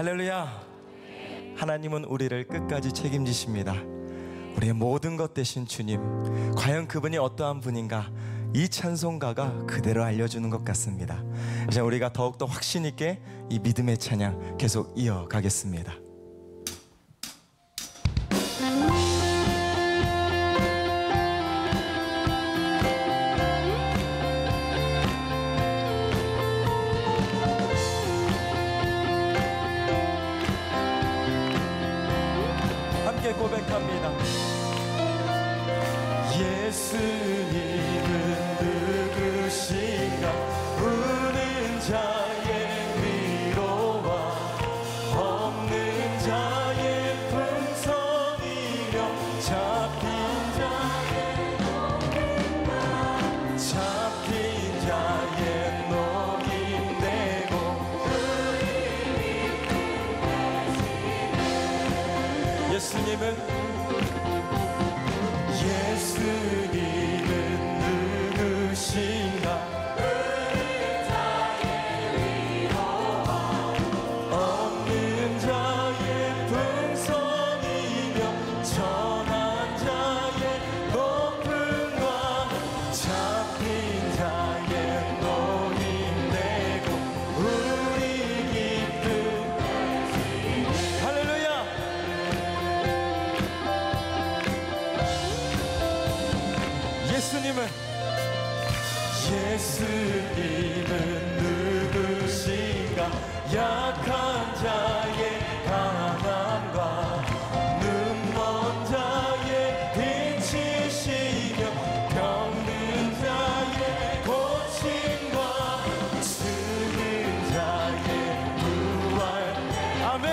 할렐루야. 하나님은 우리를 끝까지 책임지십니다. 우리의 모든 것 되신 주님, 과연 그분이 어떠한 분인가, 이 찬송가가 그대로 알려주는 것 같습니다. 이제 우리가 더욱더 확신 있게 이 믿음의 찬양 계속 이어가겠습니다. 함께 고백합니다. 예수님은 누구신가? 우는 자의 위로와 없는 자의 풍성이며 잡힌 자의 녹임되고 예수님은 누구신가? 없는 자의 풍성이며 전한 자의 높음과 잡힌 자의 녹임되고 우리 기쁨. 할렐루야. 예수님은 누구신가? 약한 자의 강함과 눈먼 자의 빛이시며 병든 자의 고침과 쓰는 자의 부활. 아멘.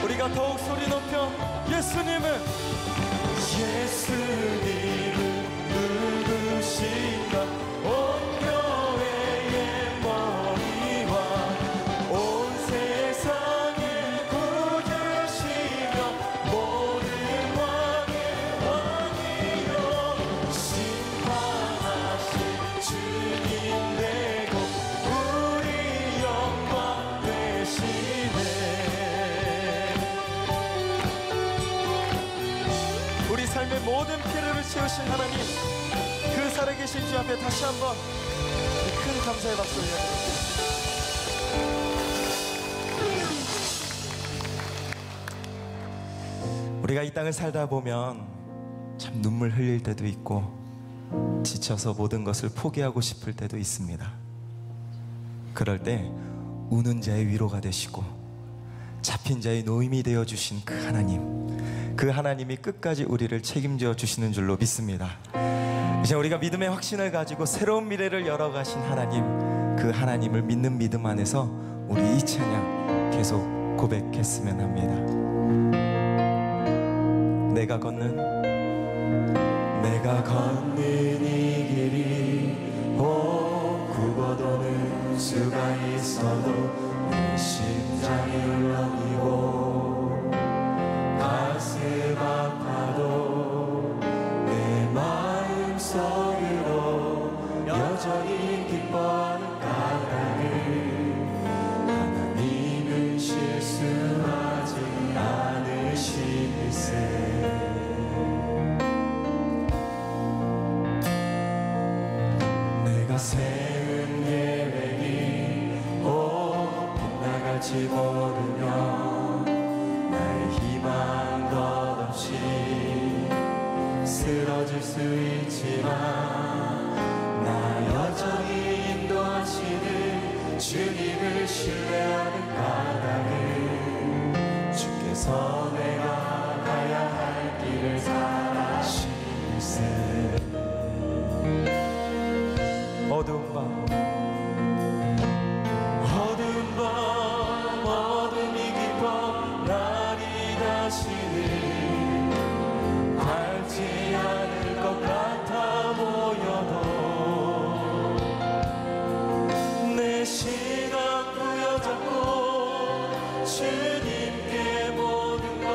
우리가 더욱 소리 높여 예수님은 누구신가? 온 교회의 머리와 온 세상을 구주시며 모든 왕의 왕이요 심판하실 주님 되고 우리 영광 되시네. 우리 삶의 모든 필요를 채우신 하나님, 그 살아계신 주 앞에 다시 한번 큰 감사의 박수 올려드립니다. 우리가 이 땅을 살다 보면 참 눈물 흘릴 때도 있고 지쳐서 모든 것을 포기하고 싶을 때도 있습니다. 그럴 때 우는 자의 위로가 되시고 잡힌 자의 노임이 되어주신 그 하나님, 그 하나님이 끝까지 우리를 책임져 주시는 줄로 믿습니다. 이제 우리가 믿음의 확신을 가지고 새로운 미래를 열어가신 하나님, 그 하나님을 믿는 믿음 안에서 우리 이 찬양 계속 고백했으면 합니다. 내가 걷는 이 길이 굽어도는 수가 있어도 내 심장이 울렁이고 가슴 아파도 내 마음속으로 여전히 기뻐하는 까닭을 하나님은 실수하지 않으시세. 내가 세운 계획이 빗나갈지 모르며 나의 희망 덧없이 쓰러질 수 있지만 나 여전히 인도하시는 주님을 신뢰하는 까닭을 주께서 내가 가야 할 길을 잘하시세. 어두운 밤 어둠이 깊어 날이 다시는 밝지 않을 것 같아 보여도 내 시간 부여잡고 주님께 모든 것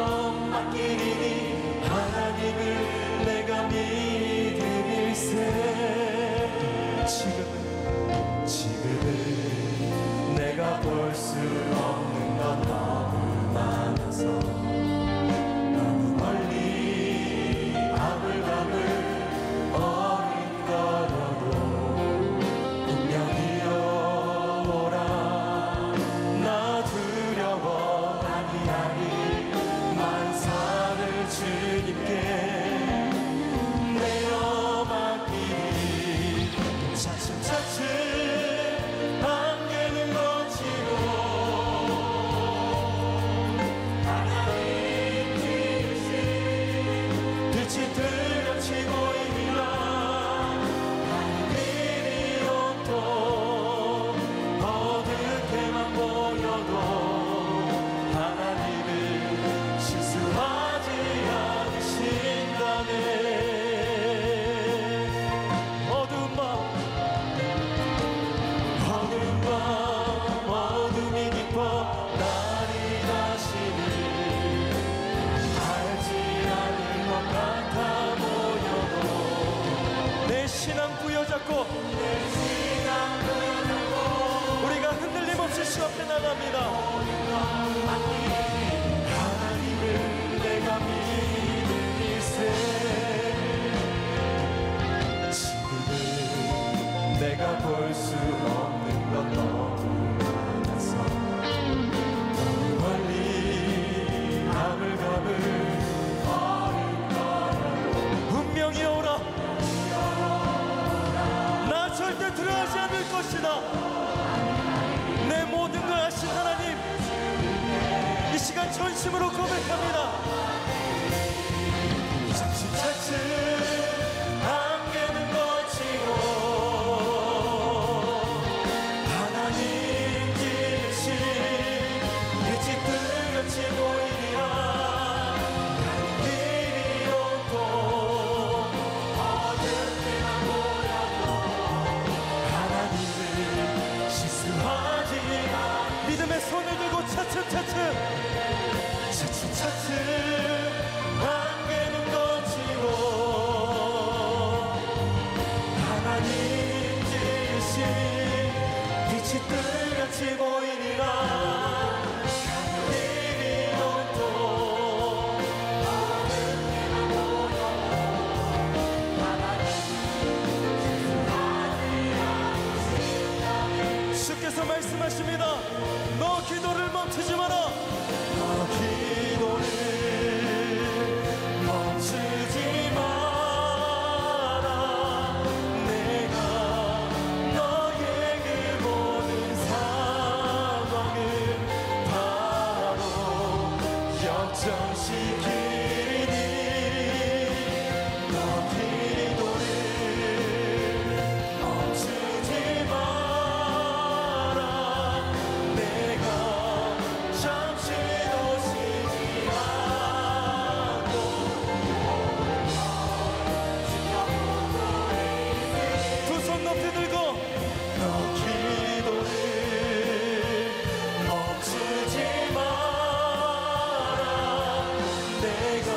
없는 것 너무 많아서 너무 멀리 가물가물 걸을 거라고 분명히 오라. 나 절대 두려워하지 않을 것이다. 내 모든 걸 아신 하나님, 이 시간 전심으로 고백합니다. 차츰차츰 안개는 거치고 하나님 계신 빛이 뚜렷이 보이리라. 가는 길이 없고 어둠 때가 보여도 하나님을 실수하지 마. 믿음의 손을 들고 차츰차츰 안개는 거치고 하나님 지으신 빛이 뚜렷이 보이리라. 가는 길이 온통 어둠 때가 보여도 하나님 주께서 말씀하십니다. 너 기도를 멈추지 마라. 너 기도를 멈추지 마라. 내가 너에게 모든 상황을 바로 역전시키리니 너 기도를 멈추지 마라. 내가 잠시도 쉬지 않고 두 손 높이 들고 너 기도를 멈추지 마라. 내가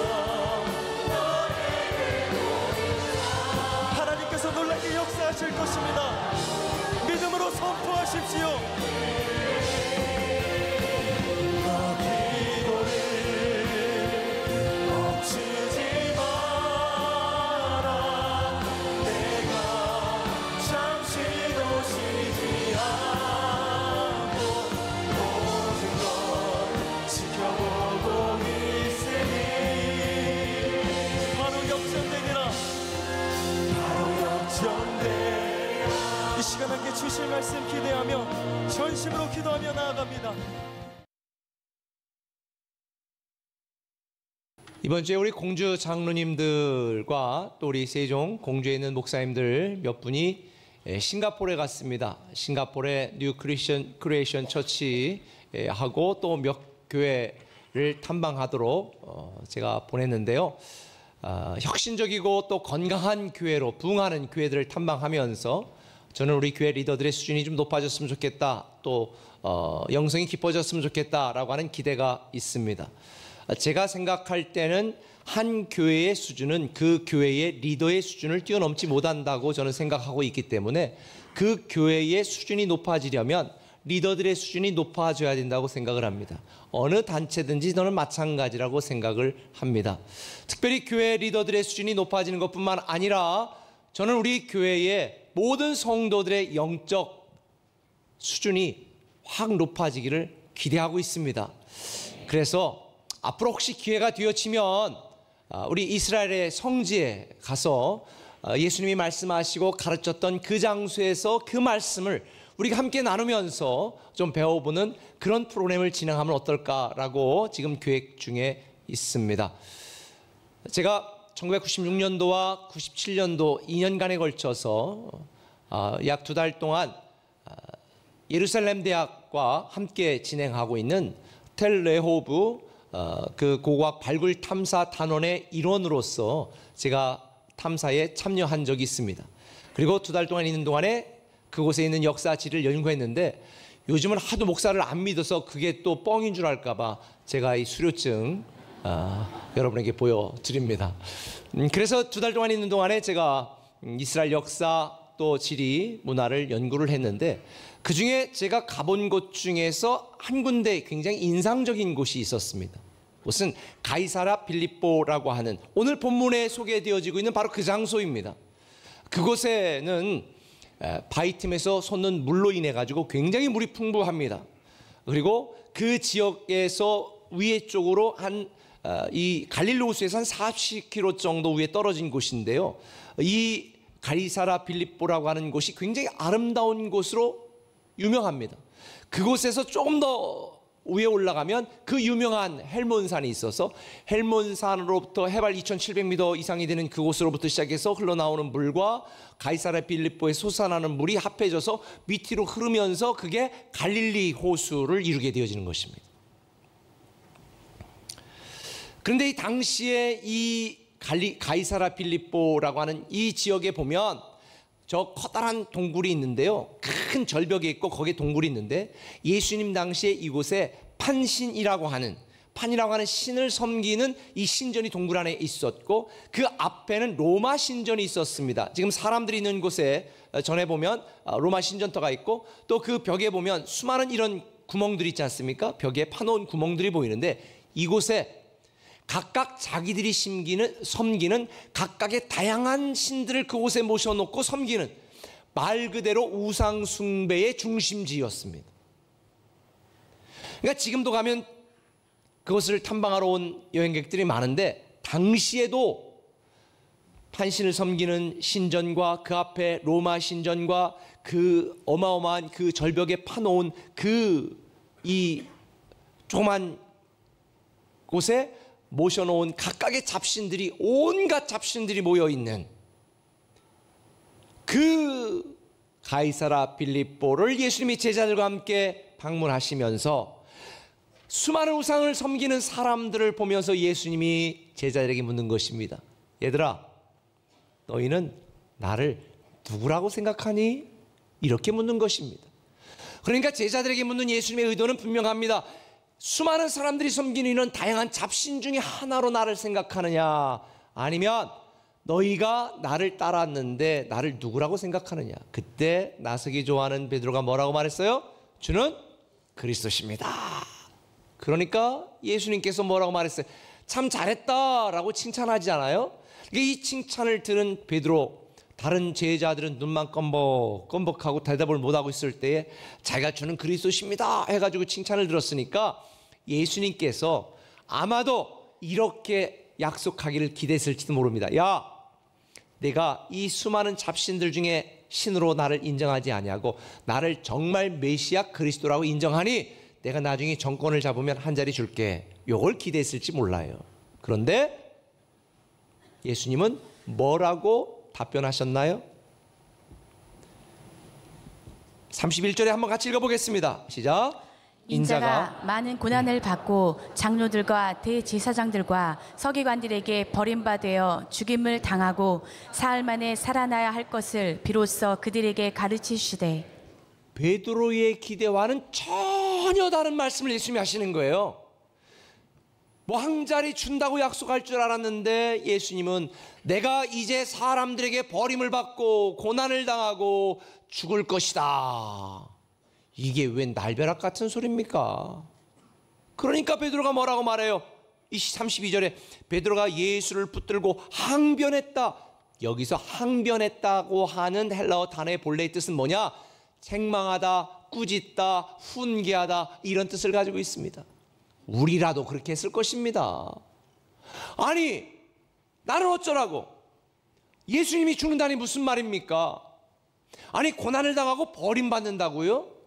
하나님께서 놀랍게 역사하실 것입니다. 믿음으로 선포하십시오. 너 기도를 멈추지 마라. 내가 잠시도 쉬지 않고 모든 걸 지켜보고 있으니 바로 역전되리라. 바로 역전되리라. 이 시간 함께 주실 말씀 기대하며 전심으로 기도하며 나아갑니다. 이번 주에 우리 공주 장로님들과 또 우리 세종 공주에 있는 목사님들 몇 분이 싱가포르에 갔습니다. 싱가포르의 뉴 크리에이션 처치 하고 또 몇 교회를 탐방하도록 제가 보냈는데요. 혁신적이고 또 건강한 교회로 부흥하는 교회들을 탐방하면서 저는 우리 교회 리더들의 수준이 좀 높아졌으면 좋겠다, 또 영성이 깊어졌으면 좋겠다라고 하는 기대가 있습니다. 제가 생각할 때는 한 교회의 수준은 그 교회의 리더의 수준을 뛰어넘지 못한다고 저는 생각하고 있기 때문에 그 교회의 수준이 높아지려면 리더들의 수준이 높아져야 된다고 생각을 합니다. 어느 단체든지 저는 마찬가지라고 생각을 합니다. 특별히 교회 리더들의 수준이 높아지는 것뿐만 아니라 저는 우리 교회의 모든 성도들의 영적 수준이 확 높아지기를 기대하고 있습니다. 그래서 앞으로 혹시 기회가 되어지면 우리 이스라엘의 성지에 가서 예수님이 말씀하시고 가르쳤던 그 장소에서 그 말씀을 우리가 함께 나누면서 좀 배워보는 그런 프로그램을 진행하면 어떨까라고 지금 계획 중에 있습니다. 제가 1996년도와 97년도 2년간에 걸쳐서 약 2달 동안 예루살렘 대학과 함께 진행하고 있는 텔 레호브 그 고고학 발굴 탐사 단원의 일원으로서 제가 탐사에 참여한 적이 있습니다. 그리고 2달 동안 있는 동안에 그곳에 있는 역사지를 연구했는데 요즘은 하도 목사를 안 믿어서 그게 또 뻥인 줄 알까봐 제가 이 수료증 여러분에게 보여드립니다. 그래서 2달 동안 있는 동안에 제가 이스라엘 역사 또 지리 문화를 연구를 했는데 그 중에 제가 가본 곳 중에서 한 군데 굉장히 인상적인 곳이 있었습니다. 그것은 가이사라 빌립보라고 하는 오늘 본문에 소개되어지고 있는 바로 그 장소입니다. 그곳에는 바위 틈에서 솟는 물로 인해 가지고 굉장히 물이 풍부합니다. 그리고 그 지역에서 위에 쪽으로 이 갈릴리 호수에서 한 40km 정도 위에 떨어진 곳인데요. 이 가이사랴 빌립보라고 하는 곳이 굉장히 아름다운 곳으로 유명합니다. 그곳에서 조금 더 위에 올라가면 그 유명한 헬몬산이 있어서 헬몬산으로부터 해발 2700m 이상이 되는 그곳으로부터 시작해서 흘러나오는 물과 가이사랴 빌립보에 솟아나는 물이 합해져서 밑으로 흐르면서 그게 갈릴리 호수를 이루게 되어지는 것입니다. 그런데 이 당시에 이 가이사랴 빌립보라고 하는 이 지역에 보면 저 커다란 동굴이 있는데요. 큰 절벽이 있고 거기에 동굴이 있는데 예수님 당시에 이곳에 판이라고 하는 신을 섬기는 이 신전이 동굴 안에 있었고 그 앞에는 로마 신전이 있었습니다. 지금 사람들이 있는 곳에 전에 보면 로마 신전터가 있고 또 그 벽에 보면 수많은 이런 구멍들이 있지 않습니까? 벽에 파놓은 구멍들이 보이는데 이곳에 각각 자기들이 섬기는 각각의 다양한 신들을 그곳에 모셔놓고 섬기는 말 그대로 우상 숭배의 중심지였습니다. 그러니까 지금도 가면 그것을 탐방하러 온 여행객들이 많은데 당시에도 판신을 섬기는 신전과 그 앞에 로마 신전과 그 어마어마한 그 절벽에 파놓은 이 조그만 곳에 모셔놓은 각각의 잡신들이 온갖 잡신들이 모여있는 그 가이사랴 빌립보를 예수님이 제자들과 함께 방문하시면서 수많은 우상을 섬기는 사람들을 보면서 예수님이 제자들에게 묻는 것입니다. 얘들아, 너희는 나를 누구라고 생각하니? 이렇게 묻는 것입니다. 그러니까 제자들에게 묻는 예수님의 의도는 분명합니다. 수많은 사람들이 섬기는 이런 다양한 잡신 중에 하나로 나를 생각하느냐, 아니면 너희가 나를 따랐는데 나를 누구라고 생각하느냐. 그때 나서기 좋아하는 베드로가 뭐라고 말했어요? 주는 그리스도십니다. 그러니까 예수님께서 뭐라고 말했어요? 참 잘했다라고 칭찬하지 않아요? 이 칭찬을 들은 베드로, 다른 제자들은 눈만 껌벅하고 대답을 못하고 있을 때에 자기가 주는 그리스도십니다 해가지고 칭찬을 들었으니까 예수님께서 아마도 이렇게 약속하기를 기대했을지도 모릅니다. 야, 내가 이 수많은 잡신들 중에 신으로 나를 인정하지 아니하고 나를 정말 메시아 그리스도라고 인정하니 내가 나중에 정권을 잡으면 한 자리 줄게. 요걸 기대했을지 몰라요. 그런데 예수님은 뭐라고 답변하셨나요? 31절에 한번 같이 읽어보겠습니다. 시작. 인자가 많은 고난을 받고 장로들과 대제사장들과 서기관들에게 버림받아 죽임을 당하고 사흘 만에 살아나야 할 것을 비로소 그들에게 가르치시되. 베드로의 기대와는 전혀 다른 말씀을 예수님이 하시는 거예요. 뭐 한 자리 준다고 약속할 줄 알았는데 예수님은 내가 이제 사람들에게 버림을 받고 고난을 당하고 죽을 것이다. 이게 웬 날벼락 같은 소리입니까? 그러니까 베드로가 뭐라고 말해요? 32절에 베드로가 예수를 붙들고 항변했다. 여기서 항변했다고 하는 헬라어 단어의 본래의 뜻은 뭐냐? 책망하다, 꾸짖다, 훈계하다, 이런 뜻을 가지고 있습니다. 우리라도 그렇게 했을 것입니다. 아니, 나는 어쩌라고? 예수님이 죽는다니 무슨 말입니까? 아니, 고난을 당하고 버림받는다고요?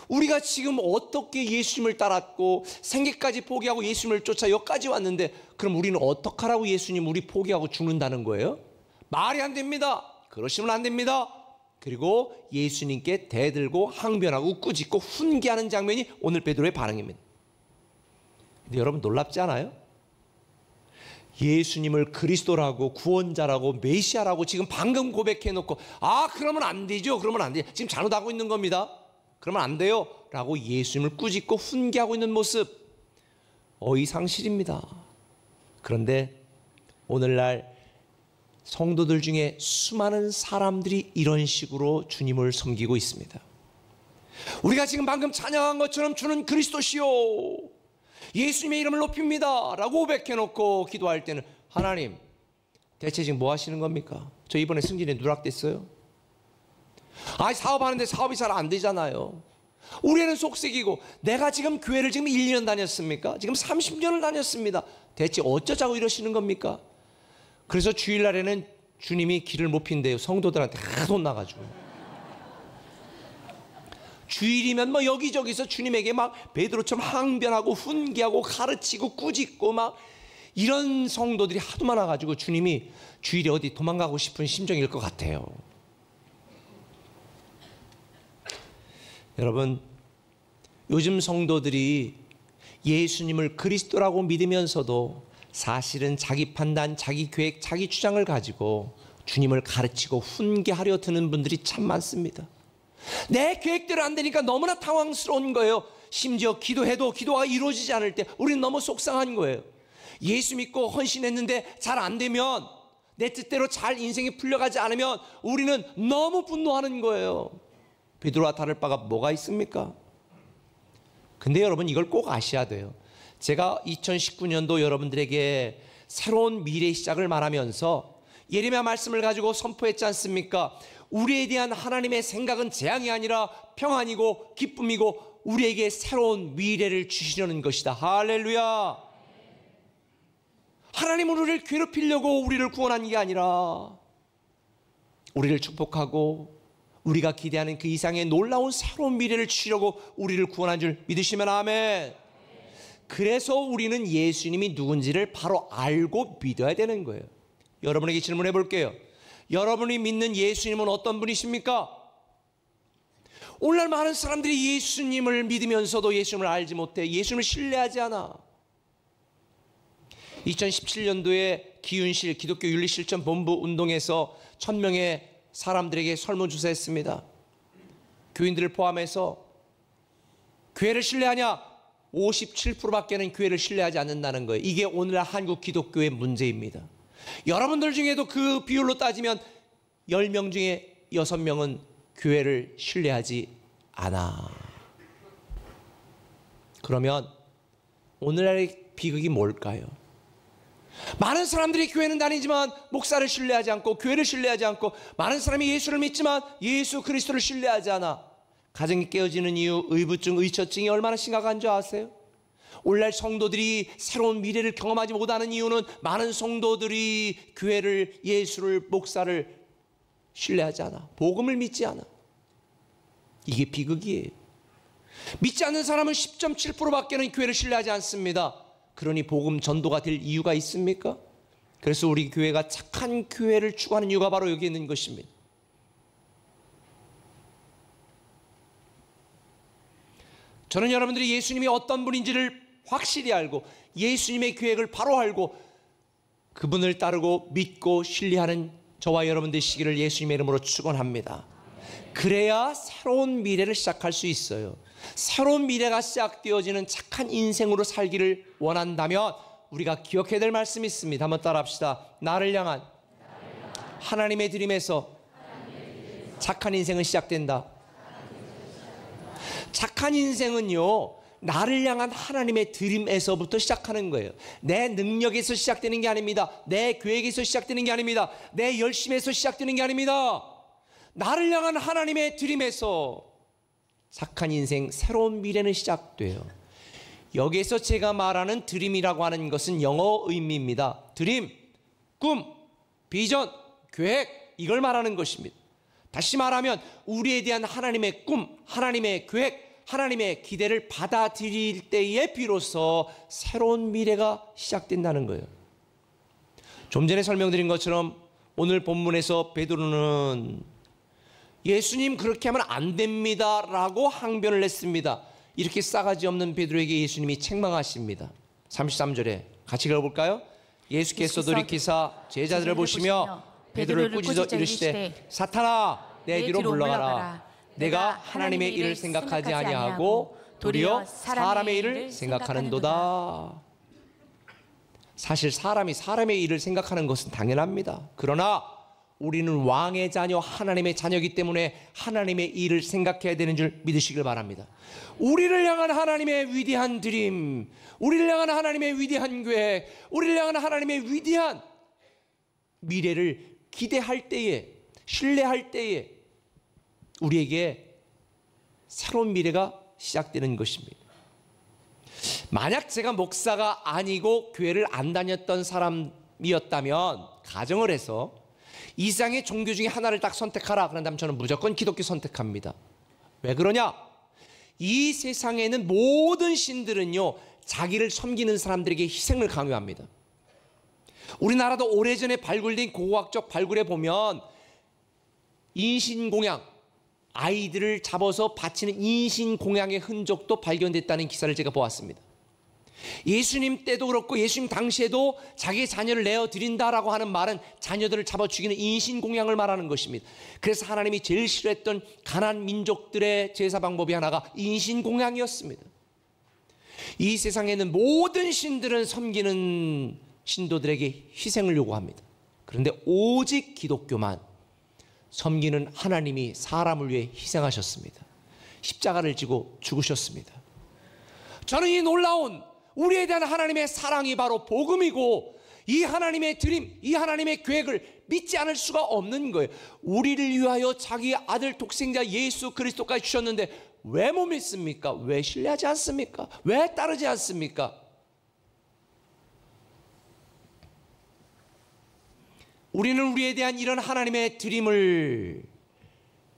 우리가 지금 어떻게 예수님을 따랐고 생계까지 포기하고 예수님을 쫓아 여기까지 왔는데 그럼 우리는 어떡하라고 예수님 우리 포기하고 죽는다는 거예요? 말이 안 됩니다. 그러시면 안 됩니다. 그리고 예수님께 대들고 항변하고 꾸짖고 훈계하는 장면이 오늘 베드로의 반응입니다. 근데 여러분 놀랍지 않아요? 예수님을 그리스도라고 구원자라고 메시아라고 지금 방금 고백해놓고 그러면 안 되죠. 그러면 안 돼요. 지금 잘못하고 있는 겁니다. 그러면 안 돼요 라고 예수님을 꾸짖고 훈계하고 있는 모습, 어이상실입니다. 그런데 오늘날 성도들 중에 수많은 사람들이 이런 식으로 주님을 섬기고 있습니다. 우리가 지금 방금 찬양한 것처럼 주는 그리스도시요, 예수님의 이름을 높입니다 라고 고백해놓고 기도할 때는 하나님 대체 지금 뭐 하시는 겁니까? 저 이번에 승진에 누락됐어요. 사업하는데 사업이 잘 안 되잖아요. 우리는 속색이고, 내가 지금 교회를 지금 1년 다녔습니까? 지금 30년을 다녔습니다. 대체 어쩌자고 이러시는 겁니까? 그래서 주일날에는 주님이 길을 못 핀대요. 성도들한테 하도 혼나가지고. 주일이면 뭐 여기저기서 주님에게 막 베드로처럼 항변하고 훈계하고 가르치고 꾸짖고 막 이런 성도들이 하도 많아가지고 주님이 주일에 어디 도망가고 싶은 심정일 것 같아요. 여러분, 요즘 성도들이 예수님을 그리스도라고 믿으면서도 사실은 자기 판단, 자기 계획, 자기 주장을 가지고 주님을 가르치고 훈계하려 드는 분들이 참 많습니다. 내 계획대로 안 되니까 너무나 당황스러운 거예요. 심지어 기도해도 기도가 이루어지지 않을 때 우리는 너무 속상한 거예요. 예수 믿고 헌신했는데 잘 안 되면, 내 뜻대로 잘 인생이 풀려가지 않으면 우리는 너무 분노하는 거예요. 베드로와 다를 바가 뭐가 있습니까? 근데 여러분, 이걸 꼭 아셔야 돼요. 제가 2019년도 여러분들에게 새로운 미래 시작을 말하면서 예레미야 말씀을 가지고 선포했지 않습니까? 우리에 대한 하나님의 생각은 재앙이 아니라 평안이고 기쁨이고 우리에게 새로운 미래를 주시려는 것이다. 할렐루야. 하나님은 우리를 괴롭히려고 우리를 구원한 게 아니라 우리를 축복하고 우리가 기대하는 그 이상의 놀라운 새로운 미래를 주시려고 우리를 구원한 줄 믿으시면 아멘. 그래서 우리는 예수님이 누군지를 바로 알고 믿어야 되는 거예요. 여러분에게 질문해 볼게요. 여러분이 믿는 예수님은 어떤 분이십니까? 오늘날 많은 사람들이 예수님을 믿으면서도 예수님을 알지 못해 예수님을 신뢰하지 않아. 2017년도에 기윤실 기독교 윤리실천 본부 운동에서 1000명의 사람들에게 설문조사했습니다. 교인들을 포함해서 교회를 신뢰하냐? 57%밖에는 교회를 신뢰하지 않는다는 거예요. 이게 오늘날 한국 기독교의 문제입니다. 여러분들 중에도 그 비율로 따지면 10명 중에 6명은 교회를 신뢰하지 않아. 그러면 오늘날의 비극이 뭘까요? 많은 사람들이 교회는 다니지만 목사를 신뢰하지 않고 교회를 신뢰하지 않고, 많은 사람이 예수를 믿지만 예수 그리스도를 신뢰하지 않아. 가정이 깨어지는 이유, 의부증, 의처증이 얼마나 심각한 줄 아세요? 오늘날 성도들이 새로운 미래를 경험하지 못하는 이유는 많은 성도들이 교회를, 예수를, 목사를 신뢰하지 않아. 복음을 믿지 않아. 이게 비극이에요. 믿지 않는 사람은 10.7%밖에는 교회를 신뢰하지 않습니다. 그러니 복음 전도가 될 이유가 있습니까? 그래서 우리 교회가 착한 교회를 추구하는 이유가 바로 여기 있는 것입니다. 저는 여러분들이 예수님이 어떤 분인지를 확실히 알고 예수님의 계획을 바로 알고 그분을 따르고 믿고 신뢰하는 저와 여러분 되시기를 예수님의 이름으로 축원합니다. 그래야 새로운 미래를 시작할 수 있어요. 새로운 미래가 시작되어지는 착한 인생으로 살기를 원한다면 우리가 기억해야 될 말씀이 있습니다. 한번 따라합시다. 나를 향한 하나님의 드림에서 착한 인생은 시작된다. 착한 인생은요, 나를 향한 하나님의 드림에서부터 시작하는 거예요. 내 능력에서 시작되는 게 아닙니다. 내 계획에서 시작되는 게 아닙니다. 내 열심에서 시작되는 게 아닙니다. 나를 향한 하나님의 드림에서 착한 인생, 새로운 미래는 시작돼요. 여기에서 제가 말하는 드림이라고 하는 것은 영어 의미입니다. 드림, 꿈, 비전, 계획, 이걸 말하는 것입니다. 다시 말하면 우리에 대한 하나님의 꿈, 하나님의 계획, 하나님의 기대를 받아들일 때에 비로소 새로운 미래가 시작된다는 거예요. 좀 전에 설명드린 것처럼 오늘 본문에서 베드로는 예수님 그렇게 하면 안 됩니다 라고 항변을 했습니다. 이렇게 싸가지 없는 베드로에게 예수님이 책망하십니다. 33절에 같이 읽어볼까요? 예수께서 돌이키사 제자들을 보시며 베드로를 꾸짖어 이르시되 사탄아 내 뒤로 물러가라. 내가 하나님의 일을 생각하지 아니하고 도리어 사람의 일을 생각하는도다. 사실 사람이 사람의 일을 생각하는 것은 당연합니다. 그러나 우리는 왕의 자녀, 하나님의 자녀이기 때문에 하나님의 일을 생각해야 되는 줄 믿으시길 바랍니다. 우리를 향한 하나님의 위대한 드림, 우리를 향한 하나님의 위대한 계획, 우리를 향한 하나님의 위대한 미래를 기대할 때에, 신뢰할 때에 우리에게 새로운 미래가 시작되는 것입니다. 만약 제가 목사가 아니고 교회를 안 다녔던 사람이었다면, 가정을 해서 이 세상의 종교 중에 하나를 딱 선택하라 그런다면 저는 무조건 기독교 선택합니다. 왜 그러냐? 이 세상에는 모든 신들은요, 자기를 섬기는 사람들에게 희생을 강요합니다. 우리나라도 오래전에 발굴된 고고학적 발굴에 보면 인신공양, 아이들을 잡아서 바치는 인신공양의 흔적도 발견됐다는 기사를 제가 보았습니다. 예수님 때도 그렇고 예수님 당시에도 자기의 자녀를 내어드린다라고 하는 말은 자녀들을 잡아 죽이는 인신공양을 말하는 것입니다. 그래서 하나님이 제일 싫어했던 가나안 민족들의 제사 방법이 하나가 인신공양이었습니다. 이 세상에는 모든 신들은 섬기는 신도들에게 희생을 요구합니다. 그런데 오직 기독교만 섬기는 하나님이 사람을 위해 희생하셨습니다. 십자가를 지고 죽으셨습니다. 저는 이 놀라운 우리에 대한 하나님의 사랑이 바로 복음이고, 이 하나님의 드림, 이 하나님의 계획을 믿지 않을 수가 없는 거예요. 우리를 위하여 자기 아들 독생자 예수 그리스도까지 주셨는데 왜 못 믿습니까? 왜 신뢰하지 않습니까? 왜 따르지 않습니까? 우리는 우리에 대한 이런 하나님의 드림을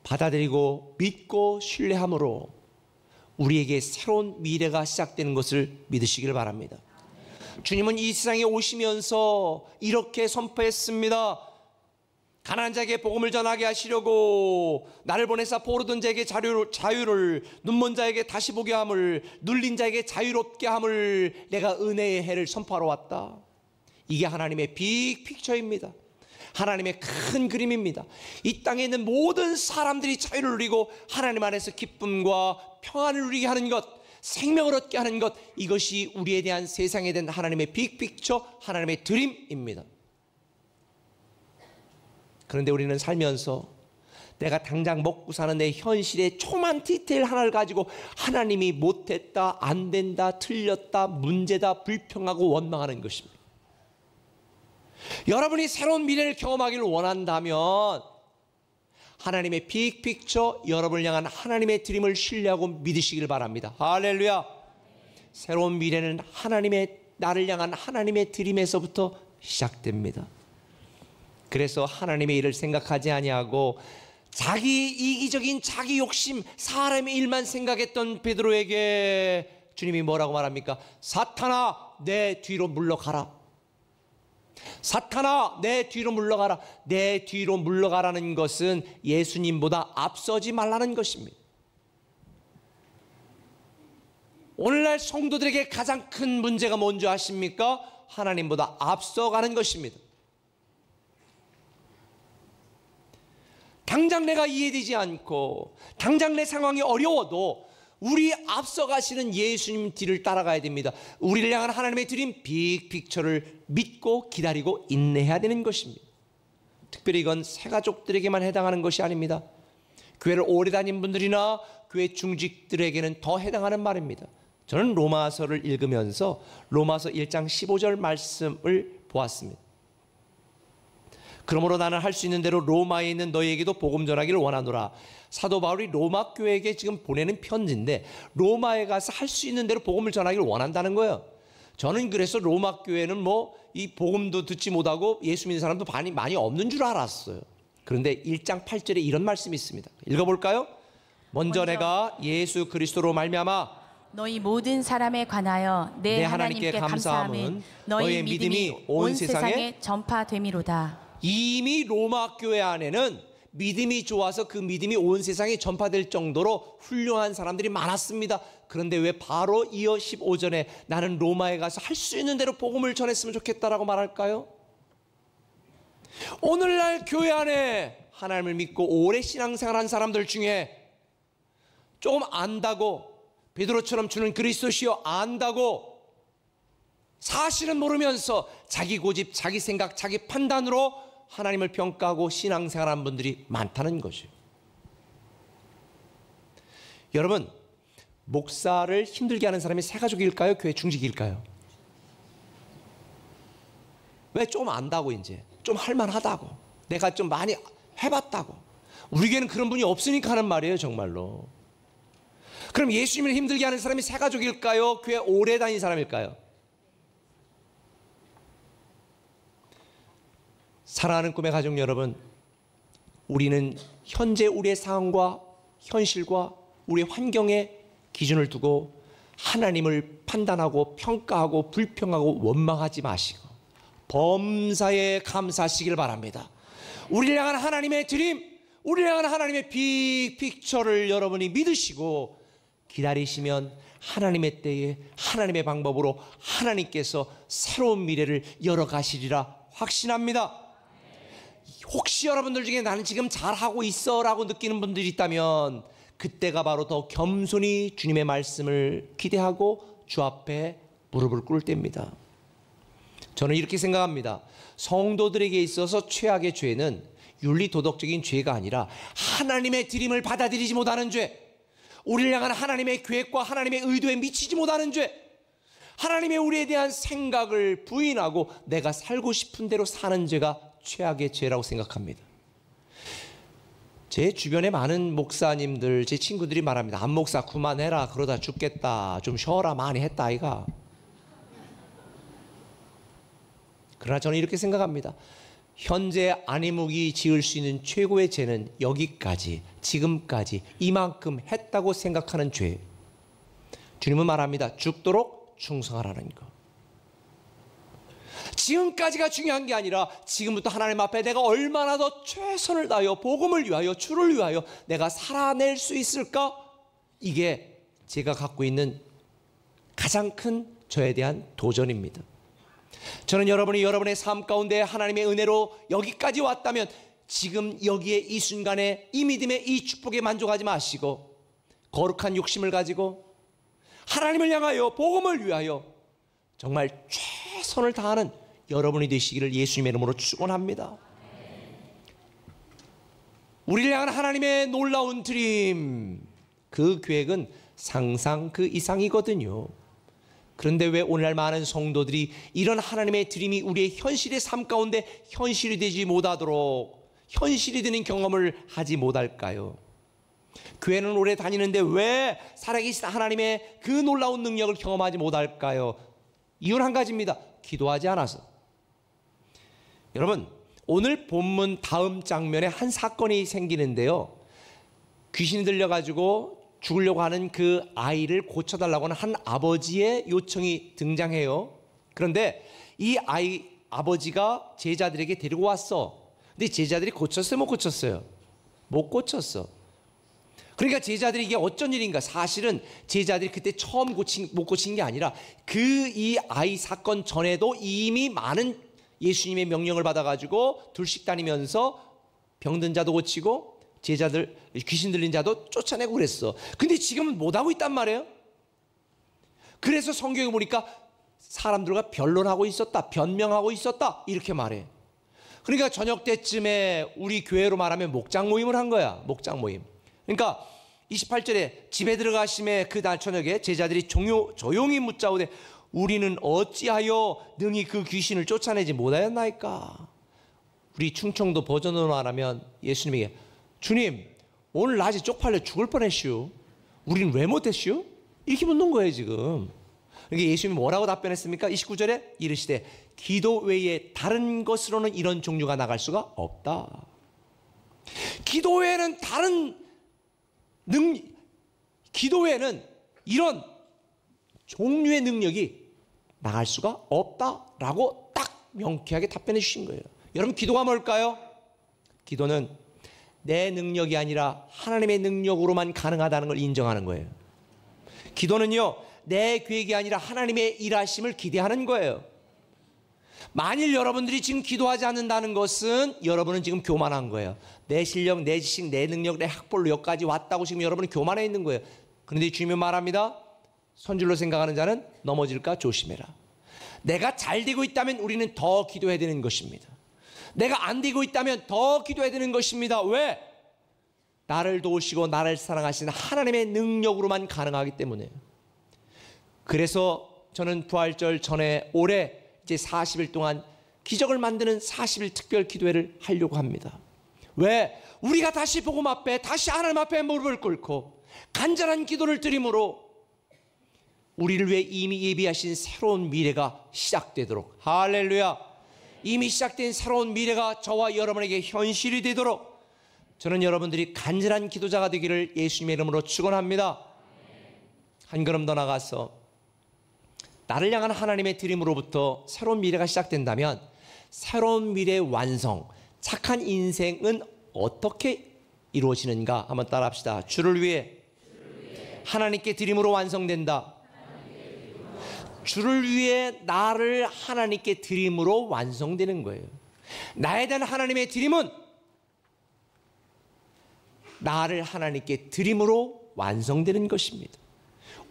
받아들이고 믿고 신뢰함으로 우리에게 새로운 미래가 시작되는 것을 믿으시길 바랍니다. 주님은 이 세상에 오시면서 이렇게 선포했습니다. 가난한 자에게 복음을 전하게 하시려고 나를 보내사 포로된 자에게 자유를, 눈먼 자에게 다시 보게 함을, 눌린 자에게 자유롭게 함을, 내가 은혜의 해를 선포하러 왔다. 이게 하나님의 빅픽처입니다. 하나님의 큰 그림입니다. 이 땅에 있는 모든 사람들이 자유를 누리고 하나님 안에서 기쁨과 평안을 누리게 하는 것, 생명을 얻게 하는 것, 이것이 우리에 대한 세상에 대한 하나님의 빅픽처, 하나님의 드림입니다. 그런데 우리는 살면서 내가 당장 먹고 사는 내 현실의 조그만 디테일 하나를 가지고 하나님이 못했다, 안 된다, 틀렸다, 문제다, 불평하고 원망하는 것입니다. 여러분이 새로운 미래를 경험하기를 원한다면 하나님의 빅픽처, 여러분을 향한 하나님의 드림을 신뢰하고 믿으시길 바랍니다. 할렐루야. 새로운 미래는 나를 향한 하나님의 드림에서부터 시작됩니다. 그래서 하나님의 일을 생각하지 아니하고 자기 이기적인 자기 욕심, 사람의 일만 생각했던 베드로에게 주님이 뭐라고 말합니까? 사탄아, 내 뒤로 물러가라. 사탄아, 내 뒤로 물러가라. 내 뒤로 물러가라는 것은 예수님보다 앞서지 말라는 것입니다. 오늘날 성도들에게 가장 큰 문제가 뭔지 아십니까? 하나님보다 앞서가는 것입니다. 당장 내가 이해되지 않고 당장 내 상황이 어려워도 우리 앞서가시는 예수님 뒤를 따라가야 됩니다. 우리를 향한 하나님의 드림 빅픽처를 믿고 기다리고 인내해야 되는 것입니다. 특별히 이건 새가족들에게만 해당하는 것이 아닙니다. 교회를 오래 다닌 분들이나 교회 중직들에게는 더 해당하는 말입니다. 저는 로마서를 읽으면서 로마서 1장 15절 말씀을 보았습니다. 그러므로 나는 할 수 있는 대로 로마에 있는 너희에게도 복음 전하기를 원하노라. 사도 바울이 로마 교회에게 지금 보내는 편지인데 로마에 가서 할 수 있는 대로 복음을 전하기를 원한다는 거예요. 저는 그래서 로마 교회는 이 복음도 듣지 못하고 예수 믿는 사람도 많이 없는 줄 알았어요. 그런데 1장 8절에 이런 말씀이 있습니다. 읽어볼까요? 먼저 내가 예수 그리스도로 말미암아 너희 모든 사람에 관하여 내 하나님께 감사함은 너희 믿음이 온 세상에 전파됨이로다. 이미 로마 교회 안에는 믿음이 좋아서 그 믿음이 온 세상에 전파될 정도로 훌륭한 사람들이 많았습니다. 그런데 왜 바로 이어 15절에 나는 로마에 가서 할 수 있는 대로 복음을 전했으면 좋겠다라고 말할까요? 오늘날 교회 안에 하나님을 믿고 오래 신앙생활한 사람들 중에 조금 안다고, 베드로처럼 주는 그리스도시요 안다고 사실은 모르면서 자기 고집, 자기 생각, 자기 판단으로 하나님을 평가하고 신앙생활하는 분들이 많다는 거죠. 여러분, 목사를 힘들게 하는 사람이 새가족일까요? 교회 중직일까요? 왜? 좀 안다고, 이제 좀 할만하다고, 내가 좀 많이 해봤다고. 우리 교회는 그런 분이 없으니까 하는 말이에요, 정말로. 그럼 예수님을 힘들게 하는 사람이 새 가족일까요? 교회 오래 다닌 사람일까요? 사랑하는 꿈의 가족 여러분, 우리는 현재 우리의 상황과 현실과 우리의 환경에 기준을 두고 하나님을 판단하고 평가하고 불평하고 원망하지 마시고 범사에 감사하시길 바랍니다. 우리를 향한 하나님의 드림, 우리를 향한 하나님의 빅픽처를 여러분이 믿으시고 기다리시면 하나님의 때에 하나님의 방법으로 하나님께서 새로운 미래를 열어가시리라 확신합니다. 혹시 여러분들 중에 나는 지금 잘하고 있어 라고 느끼는 분들이 있다면 그때가 바로 더 겸손히 주님의 말씀을 기대하고 주 앞에 무릎을 꿇을 때입니다. 저는 이렇게 생각합니다. 성도들에게 있어서 최악의 죄는 윤리도덕적인 죄가 아니라 하나님의 드림을 받아들이지 못하는 죄, 우리를 향한 하나님의 계획과 하나님의 의도에 미치지 못하는 죄, 하나님의 우리에 대한 생각을 부인하고 내가 살고 싶은 대로 사는 죄가 최악의 죄라고 생각합니다. 제 주변에 많은 목사님들, 제 친구들이 말합니다. 안 목사 그만해라, 그러다 죽겠다, 좀 쉬어라, 많이 했다 아이가. 그러나 저는 이렇게 생각합니다. 현재 안희묵이 지을 수 있는 최고의 죄는 여기까지, 지금까지 이만큼 했다고 생각하는 죄. 주님은 말합니다. 죽도록 충성하라는 거. 지금까지가 중요한 게 아니라 지금부터 하나님 앞에 내가 얼마나 더 최선을 다하여 복음을 위하여 주를 위하여 내가 살아낼 수 있을까? 이게 제가 갖고 있는 가장 큰 저에 대한 도전입니다. 저는 여러분이 여러분의 삶 가운데 하나님의 은혜로 여기까지 왔다면 지금 여기에 이 순간에 이 믿음의 이 축복에 만족하지 마시고 거룩한 욕심을 가지고 하나님을 향하여 복음을 위하여 정말 최선을 다하는 여러분이 되시기를 예수님의 이름으로 축원합니다. 우리를 향한 하나님의 놀라운 드림, 그 계획은 상상 그 이상이거든요. 그런데 왜 오늘날 많은 성도들이 이런 하나님의 드림이 우리의 현실의 삶 가운데 현실이 되지 못하도록 현실이 되는 경험을 하지 못할까요? 교회는 오래 다니는데 왜 살아계신 하나님의 그 놀라운 능력을 경험하지 못할까요? 이유는 한 가지입니다. 기도하지 않아서. 여러분, 오늘 본문 다음 장면에 한 사건이 생기는데요. 귀신이 들려가지고 죽으려고 하는 그 아이를 고쳐달라고 하는 한 아버지의 요청이 등장해요. 그런데 이 아버지가 제자들에게 데리고 왔어. 근데 제자들이 고쳤어요? 못 고쳤어요? 못 고쳤어. 그러니까 제자들이 이게 어쩐 일인가? 사실은 제자들이 그때 처음 못 고친 게 아니라 그 이 아이 사건 전에도 이미 많은 예수님의 명령을 받아가지고 둘씩 다니면서 병든 자도 고치고 제자들 귀신 들린 자도 쫓아내고 그랬어. 근데 지금은 못하고 있단 말이에요. 그래서 성경에 보니까 사람들과 변론하고 있었다, 변명하고 있었다 이렇게 말해. 그러니까 저녁 때쯤에 우리 교회로 말하면 목장 모임을 한 거야. 목장 모임. 그러니까 28절에 집에 들어가심에 그날 저녁에 제자들이 조용히 묻자오되 우리는 어찌하여 능히 그 귀신을 쫓아내지 못하였나이까. 우리 충청도 버전으로 말하면 예수님에게 주님, 오늘 낮에 쪽팔려 죽을 뻔했슈. 우리는 왜 못했슈? 이렇게 묻는 거예요 지금. 그러니까 예수님이 뭐라고 답변했습니까? 29절에 이르시되 기도 외에 다른 것으로는 이런 종류가 나갈 수가 없다. 기도 외에는 기도 외에는 이런 종류의 능력이 나갈 수가 없다라고 딱 명쾌하게 답변해 주신 거예요. 여러분, 기도가 뭘까요? 기도는 내 능력이 아니라 하나님의 능력으로만 가능하다는 걸 인정하는 거예요. 기도는요, 내 계획이 아니라 하나님의 일하심을 기대하는 거예요. 만일 여러분들이 지금 기도하지 않는다는 것은 여러분은 지금 교만한 거예요. 내 실력, 내 지식, 내 능력, 내 학벌로 여기까지 왔다고 지금 여러분은 교만해 있는 거예요. 그런데 주님은 말합니다. 선줄로 생각하는 자는 넘어질까 조심해라. 내가 잘 되고 있다면 우리는 더 기도해야 되는 것입니다. 내가 안 되고 있다면 더 기도해야 되는 것입니다. 왜? 나를 도우시고 나를 사랑하시는 하나님의 능력으로만 가능하기 때문에. 그래서 저는 부활절 전에 올해 이제 40일 동안 기적을 만드는 40일 특별 기도회를 하려고 합니다. 왜? 우리가 다시 복음 앞에, 다시 하나님 앞에 무릎을 꿇고 간절한 기도를 드림으로 우리를 위해 이미 예비하신 새로운 미래가 시작되도록, 할렐루야, 이미 시작된 새로운 미래가 저와 여러분에게 현실이 되도록 저는 여러분들이 간절한 기도자가 되기를 예수님의 이름으로 축원합니다. 한 걸음 더 나가서 나를 향한 하나님의 드림으로부터 새로운 미래가 시작된다면 새로운 미래의 완성, 착한 인생은 어떻게 이루어지는가 한번 따라합시다. 주를 위해 하나님께 드림으로 완성된다. 주를 위해 나를 하나님께 드림으로 완성되는 거예요. 나에 대한 하나님의 드림은 나를 하나님께 드림으로 완성되는 것입니다.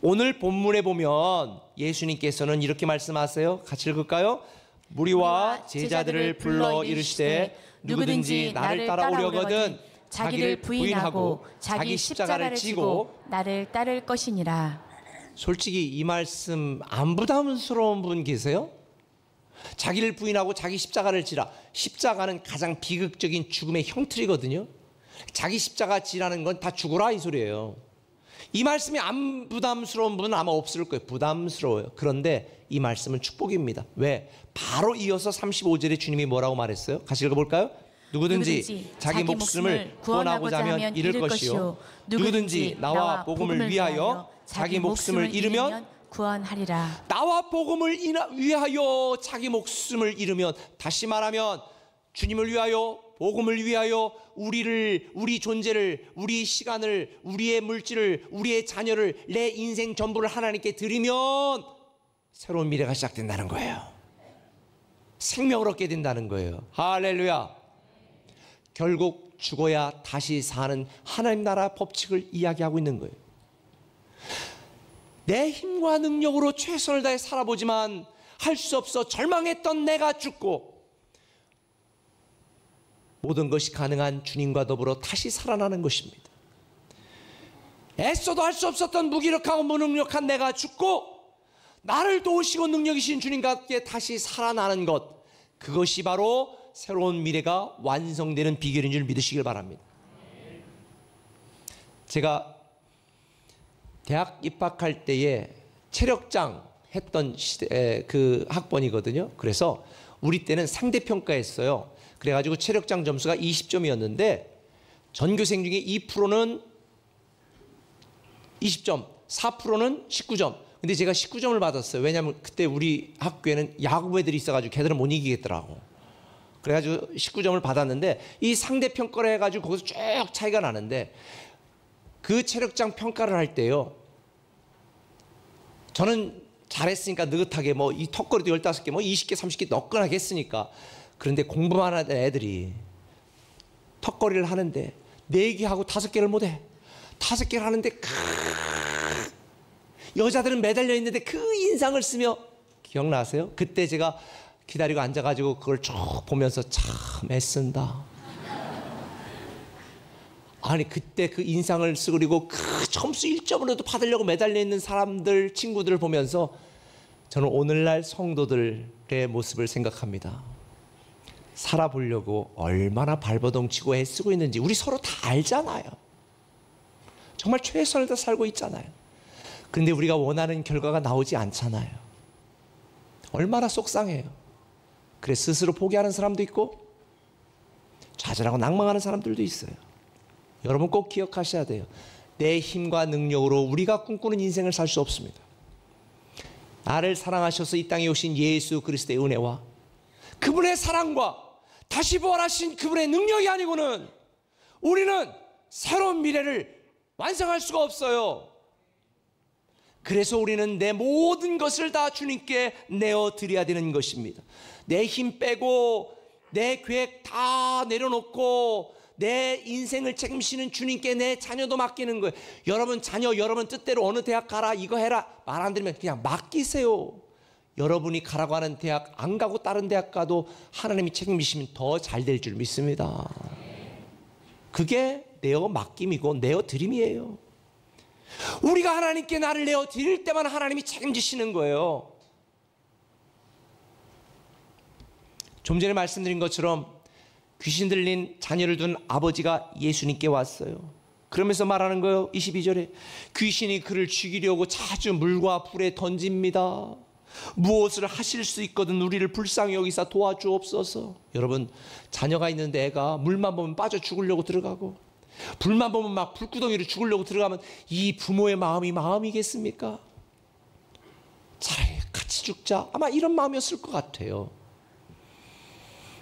오늘 본문에 보면 예수님께서는 이렇게 말씀하세요. 같이 읽을까요? 무리와 제자들을 불러 이르시되 누구든지 나를 따라오려거든 자기를 부인하고 자기 십자가를 지고 나를 따를 것이니라. 솔직히 이 말씀 안 부담스러운 분 계세요? 자기를 부인하고 자기 십자가를 지라. 십자가는 가장 비극적인 죽음의 형틀이거든요. 자기 십자가 지라는 건 다 죽어라 이 소리예요. 이 말씀이 안 부담스러운 분은 아마 없을 거예요. 부담스러워요. 그런데 이 말씀은 축복입니다. 왜? 바로 이어서 35절에 주님이 뭐라고 말했어요? 같이 읽어볼까요? 누구든지 자기 목숨을 구원하고자 하면 잃을 것이요 누구든지 나와 복음을 위하여 자기 목숨을 잃으면 구원하리라. 나와 복음을 위하여 자기 목숨을 잃으면, 다시 말하면 주님을 위하여, 복음을 위하여 우리 존재를, 우리 시간을, 우리의 물질을, 우리의 자녀를, 내 인생 전부를 하나님께 드리면 새로운 미래가 시작된다는 거예요. 생명을 얻게 된다는 거예요. 할렐루야. 결국 죽어야 다시 사는 하나님 나라 법칙을 이야기하고 있는 거예요. 내 힘과 능력으로 최선을 다해 살아보지만 할 수 없어 절망했던 내가 죽고 모든 것이 가능한 주님과 더불어 다시 살아나는 것입니다. 애써도 할 수 없었던 무기력하고 무능력한 내가 죽고 나를 도우시고 능력이신 주님과 함께 다시 살아나는 것, 그것이 바로 새로운 미래가 완성되는 비결인 줄 믿으시길 바랍니다. 제가 대학 입학할 때에 체력장 했던 그 학번이거든요. 그래서 우리 때는 상대평가했어요. 그래가지고 체력장 점수가 20점이었는데 전교생 중에 2%는 20점, 4%는 19점. 근데 제가 19점을 받았어요. 왜냐하면 그때 우리 학교에는 야구 애들이 있어가지고 걔들은 못 이기겠더라고. 그래가지고 19점을 받았는데 이 상대평가를 해가지고 거기서 쭉 차이가 나는데, 그 체력장 평가를 할 때요, 저는 잘했으니까 느긋하게 뭐 이 턱걸이도 15개, 뭐 20개, 30개 너끈하게 했으니까. 그런데 공부만 하는 애들이 턱걸이를 하는데 4개 하고 5개를 못해. 5개를 하는데 여자들은 매달려 있는데 그 인상을 쓰며, 기억나세요? 그때 제가 기다리고 앉아가지고 그걸 쭉 보면서 참 애쓴다. 아니 그때 그 인상을 쓰고 그리고 그 점수 1점으로도 받으려고 매달려 있는 사람들, 친구들을 보면서 저는 오늘날 성도들의 모습을 생각합니다. 살아보려고 얼마나 발버둥치고 애쓰고 있는지 우리 서로 다 알잖아요. 정말 최선을 다 살고 있잖아요. 그런데 우리가 원하는 결과가 나오지 않잖아요. 얼마나 속상해요. 그래 스스로 포기하는 사람도 있고 좌절하고 낭망하는 사람들도 있어요. 여러분 꼭 기억하셔야 돼요. 내 힘과 능력으로 우리가 꿈꾸는 인생을 살 수 없습니다. 나를 사랑하셔서 이 땅에 오신 예수 그리스도의 은혜와 그분의 사랑과 다시 부활하신 그분의 능력이 아니고는 우리는 새로운 미래를 완성할 수가 없어요. 그래서 우리는 내 모든 것을 다 주님께 내어드려야 되는 것입니다. 내 힘 빼고 내 계획 다 내려놓고 내 인생을 책임지는 주님께 내 자녀도 맡기는 거예요. 여러분 자녀 여러분 뜻대로 어느 대학 가라 이거 해라 말 안 들으면 그냥 맡기세요. 여러분이 가라고 하는 대학 안 가고 다른 대학 가도 하나님이 책임지시면 더 잘 될 줄 믿습니다. 그게 내어 맡김이고 내어 드림이에요. 우리가 하나님께 나를 내어 드릴 때만 하나님이 책임지시는 거예요. 좀 전에 말씀드린 것처럼 귀신 들린 자녀를 둔 아버지가 예수님께 왔어요. 그러면서 말하는 거예요. 22절에 귀신이 그를 죽이려고 자주 물과 불에 던집니다. 무엇을 하실 수 있거든 우리를 불쌍히 여기사 도와주옵소서. 여러분, 자녀가 있는데 애가 물만 보면 빠져 죽으려고 들어가고 불만 보면 막 불구덩이로 죽으려고 들어가면 이 부모의 마음이겠습니까? 차라리 같이 죽자, 아마 이런 마음이었을 것 같아요.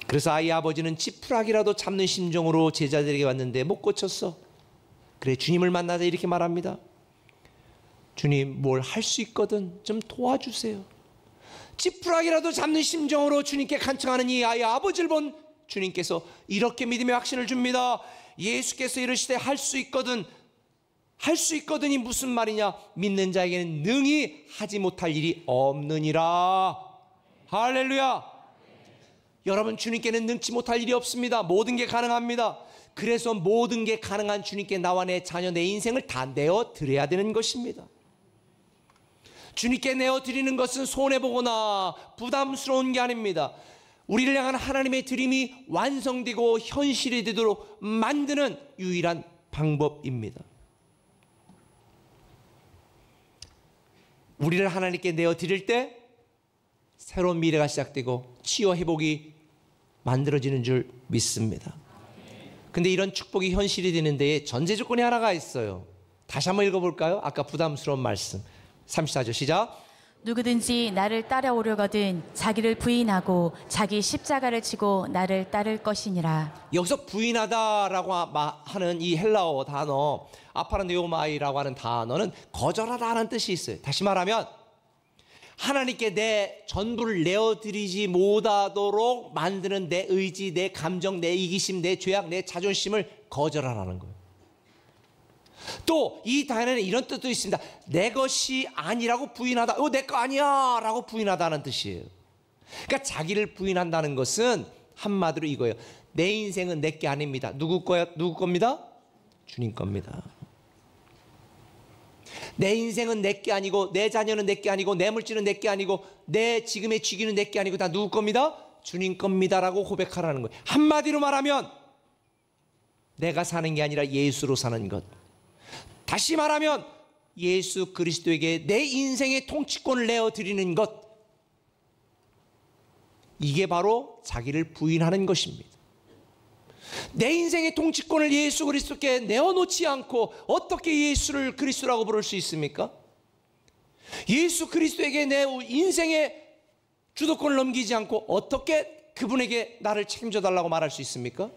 그래서 아이 아버지는 지푸라기라도 잡는 심정으로 제자들에게 왔는데 못 고쳤어. 그래, 주님을 만나자 이렇게 말합니다. 주님, 뭘 할 수 있거든 좀 도와주세요. 지푸라기라도 잡는 심정으로 주님께 간청하는 이 아이 아버지를 본 주님께서 이렇게 믿음의 확신을 줍니다. 예수께서 이르시되 할 수 있거든, 할 수 있거든이 무슨 말이냐? 믿는 자에게는 능히 하지 못할 일이 없느니라. 할렐루야. 여러분, 주님께는 능치 못할 일이 없습니다. 모든 게 가능합니다. 그래서 모든 게 가능한 주님께 나와 내 자녀, 내 인생을 다 내어드려야 되는 것입니다. 주님께 내어드리는 것은 손해보거나 부담스러운 게 아닙니다. 우리를 향한 하나님의 드림이 완성되고 현실이 되도록 만드는 유일한 방법입니다. 우리를 하나님께 내어드릴 때 새로운 미래가 시작되고 치유 회복이 만들어지는 줄 믿습니다. 근데 이런 축복이 현실이 되는 데에 전제 조건이 하나가 있어요. 다시 한번 읽어볼까요? 아까 부담스러운 말씀 34절 시작. 누구든지 나를 따라오려거든 자기를 부인하고 자기 십자가를 지고 나를 따를 것이니라. 여기서 부인하다라고 하는 이 헬라어 단어 아파르네오마이라고 하는 단어는 거절하다는 뜻이 있어요. 다시 말하면 하나님께 내 전부를 내어드리지 못하도록 만드는 내 의지, 내 감정, 내 이기심, 내 죄악, 내 자존심을 거절하라는 거예요. 또 이 단어에는 이런 뜻도 있습니다. 내 것이 아니라고 부인하다. 내 거 아니야 라고 부인하다는 뜻이에요. 그러니까 자기를 부인한다는 것은 한마디로 이거예요. 내 인생은 내 게 아닙니다. 누구 겁니다? 주님 겁니다. 내 인생은 내 게 아니고 내 자녀는 내 게 아니고 내 물질은 내 게 아니고 내 지금의 직위는 내 게 아니고 다 누구 겁니다? 주님 겁니다라고 고백하라는 거예요. 한마디로 말하면 내가 사는 게 아니라 예수로 사는 것. 다시 말하면 예수 그리스도에게 내 인생의 통치권을 내어드리는 것. 이게 바로 자기를 부인하는 것입니다. 내 인생의 통치권을 예수 그리스도께 내어놓지 않고 어떻게 예수를 그리스도라고 부를 수 있습니까? 예수 그리스도에게 내 인생의 주도권을 넘기지 않고 어떻게 그분에게 나를 책임져 달라고 말할 수 있습니까?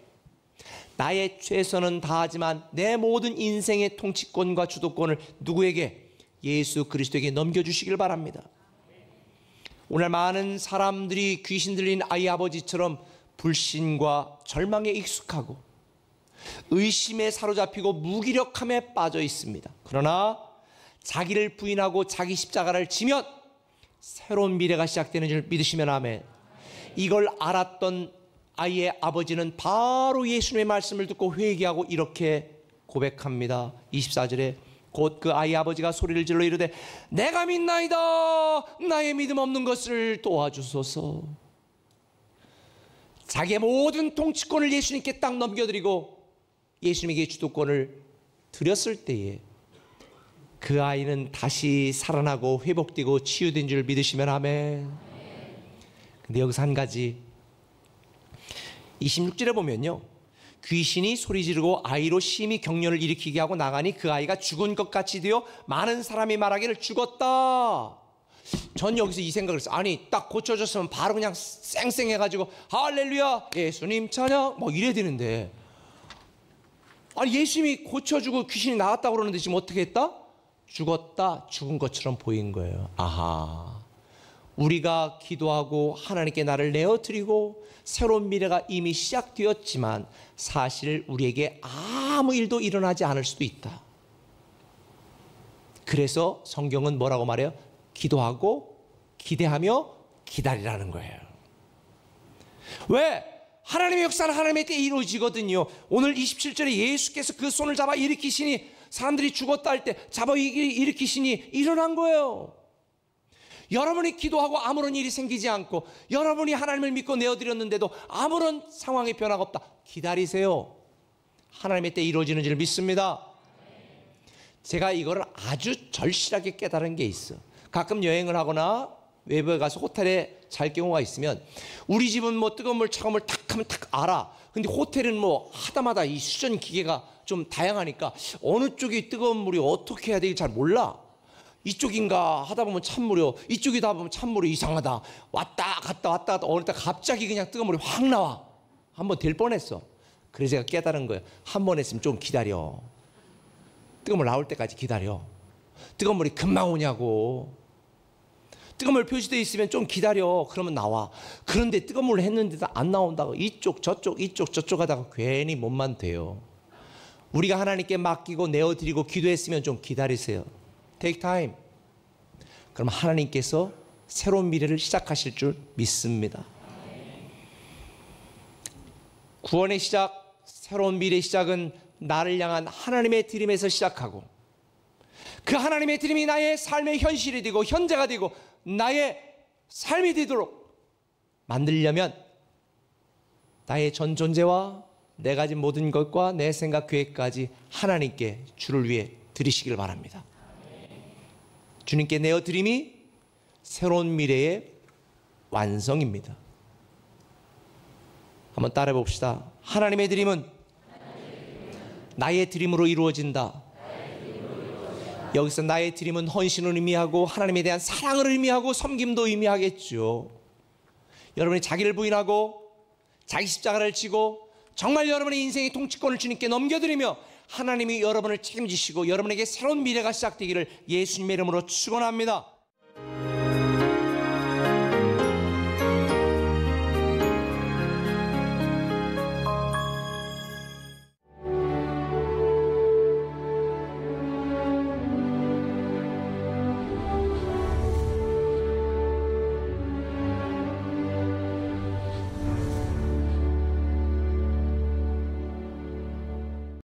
나의 최선은 다하지만 내 모든 인생의 통치권과 주도권을 누구에게? 예수 그리스도에게 넘겨주시길 바랍니다. 오늘 많은 사람들이 귀신 들린 아이 아버지처럼 불신과 절망에 익숙하고 의심에 사로잡히고 무기력함에 빠져 있습니다. 그러나 자기를 부인하고 자기 십자가를 지면 새로운 미래가 시작되는 줄 믿으시면 아멘. 이걸 알았던 아이의 아버지는 바로 예수님의 말씀을 듣고 회개하고 이렇게 고백합니다. 24절에 곧 그 아이 아버지가 소리를 질러 이르되 내가 믿나이다. 나의 믿음 없는 것을 도와주소서. 자기의 모든 통치권을 예수님께 딱 넘겨드리고 예수님에게 주도권을 드렸을 때에 그 아이는 다시 살아나고 회복되고 치유된 줄 믿으시면 아멘. 근데 여기서 한 가지 26절에 보면요, 귀신이 소리 지르고 아이로 심히 격려를 일으키게 하고 나가니 그 아이가 죽은 것 같이 되어 많은 사람이 말하기를 죽었다. 전 여기서 이 생각을 했어요. 아니 딱 고쳐졌으면 바로 그냥 쌩쌩해가지고 할렐루야 예수님 찬양 뭐 이래야 되는데, 아니 예수님이 고쳐주고 귀신이 나갔다고 그러는데 지금 어떻게 했다? 죽었다. 죽은 것처럼 보인 거예요. 아하, 우리가 기도하고 하나님께 나를 내어드리고 새로운 미래가 이미 시작되었지만 사실 우리에게 아무 일도 일어나지 않을 수도 있다. 그래서 성경은 뭐라고 말해요? 기도하고 기대하며 기다리라는 거예요. 왜? 하나님의 역사는 하나님의 때에 이루어지거든요. 오늘 27절에 예수께서 그 손을 잡아 일으키시니 사람들이 죽었다 할 때 잡아 일으키시니 일어난 거예요. 여러분이 기도하고 아무런 일이 생기지 않고 여러분이 하나님을 믿고 내어드렸는데도 아무런 상황의 변화가 없다. 기다리세요. 하나님의 때 이루어지는 줄 믿습니다. 제가 이거를 아주 절실하게 깨달은 게 있어. 가끔 여행을 하거나 외부에 가서 호텔에 잘 경우가 있으면 우리 집은 뭐 뜨거운 물 차가운 물 탁 하면 탁 알아. 근데 호텔은 뭐 하다마다 이 수전 기계가 좀 다양하니까 어느 쪽이 뜨거운 물이 어떻게 해야 될지 잘 몰라. 이쪽인가 하다 보면 찬물이요, 이쪽이다 보면 찬물이 이상하다. 왔다 갔다 어느 때 갑자기 그냥 뜨거운 물이 확 나와. 한번 될 뻔했어. 그래서 제가 깨달은 거예요. 한 번 했으면 좀 기다려. 뜨거운 물 나올 때까지 기다려. 뜨거운 물이 금방 오냐고. 뜨거운 물 표시되어 있으면 좀 기다려. 그러면 나와. 그런데 뜨거운 물을 했는데도 안 나온다고 이쪽 저쪽 하다가 괜히 몸만 돼요. 우리가 하나님께 맡기고 내어드리고 기도했으면 좀 기다리세요. Take time. 그럼 하나님께서 새로운 미래를 시작하실 줄 믿습니다. 구원의 시작, 새로운 미래의 시작은 나를 향한 하나님의 드림에서 시작하고 그 하나님의 드림이 나의 삶의 현실이 되고 현재가 되고 나의 삶이 되도록 만들려면 나의 전 존재와 내 가진 모든 것과 내 생각 계획까지 하나님께 주를 위해 드리시길 바랍니다. 주님께 내어드림이 새로운 미래의 완성입니다. 한번 따라해 봅시다. 하나님의 드림은 나의 드림으로 이루어진다. 여기서 나의 드림은 헌신을 의미하고 하나님에 대한 사랑을 의미하고 섬김도 의미하겠죠. 여러분이 자기를 부인하고 자기 십자가를 지고 정말 여러분의 인생의 통치권을 주님께 넘겨드리며 하나님이 여러분을 책임지시고 여러분에게 새로운 미래가 시작되기를 예수님의 이름으로 축원합니다.